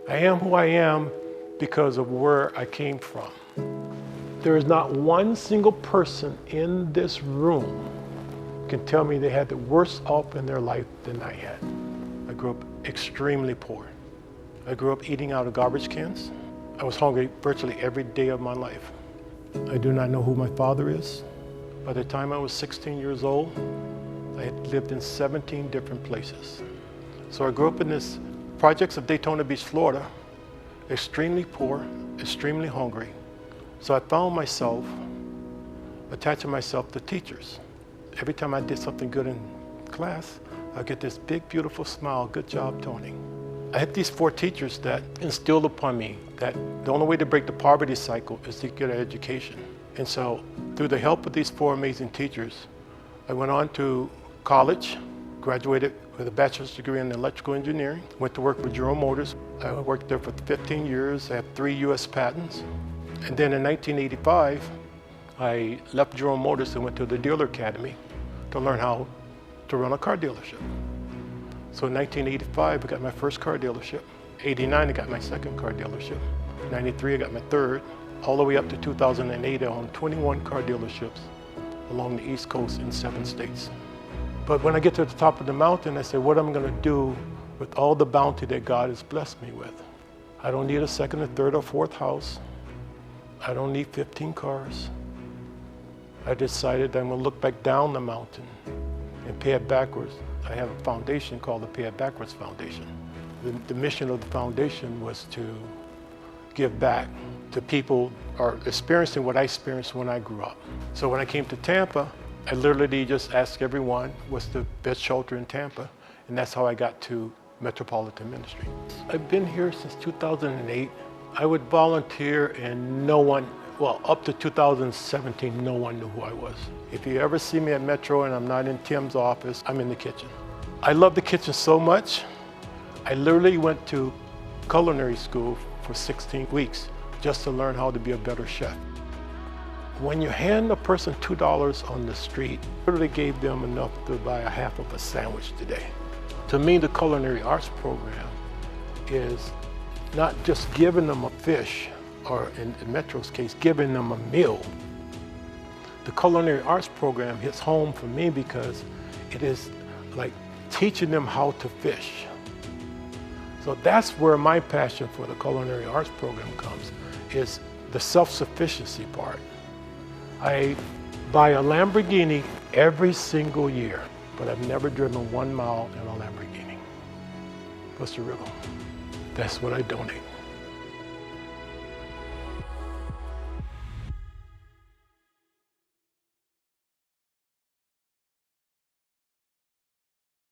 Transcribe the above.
I am who I am because of where I came from. There is not one single person in this room can tell me they had the worse off in their life than I had. I grew up extremely poor. I grew up eating out of garbage cans. I was hungry virtually every day of my life. I do not know who my father is. By the time I was 16 years old, I had lived in 17 different places. So I grew up in this projects of Daytona Beach, Florida, extremely poor, extremely hungry. So I found myself attaching myself to teachers. Every time I did something good in class, I'd get this big, beautiful smile, good job, Tony. I had these 4 teachers that instilled upon me that the only way to break the poverty cycle is to get an education. And so through the help of these 4 amazing teachers, I went on to college, graduated with a bachelor's degree in electrical engineering, went to work with General Motors. I worked there for 15 years, I had 3 US patents. And then in 1985, I left General Motors and went to the dealer academy to learn how to run a car dealership. So in 1985, I got my first car dealership. 89, I got my second car dealership. 93, I got my third. All the way up to 2008, I owned 21 car dealerships along the East Coast in 7 states. But when I get to the top of the mountain, I say, what am I going to do with all the bounty that God has blessed me with? I don't need a second, or third, or fourth house. I don't need 15 cars. I decided I'm going to look back down the mountain and pay it backwards. I have a foundation called the Pay It Backwards Foundation. The mission of the foundation was to give back to people who are experiencing what I experienced when I grew up. So when I came to Tampa, I literally just asked everyone what's the best shelter in Tampa, and that's how I got to Metropolitan Ministry. I've been here since 2008. I would volunteer and no one, well, up to 2017, no one knew who I was. If you ever see me at Metro and I'm not in Tim's office, I'm in the kitchen. I love the kitchen so much, I literally went to culinary school for 16 weeks just to learn how to be a better chef. When you hand a person $2 on the street, I literally gave them enough to buy a half of a sandwich today. To me, the culinary arts program is not just giving them a fish, or in Metro's case, giving them a meal. The culinary arts program hits home for me because it is like teaching them how to fish. So that's where my passion for the culinary arts program comes, is the self-sufficiency part. I buy a Lamborghini every single year, but I've never driven 1 mile in a Lamborghini. What's the rhythm? That's what I donate.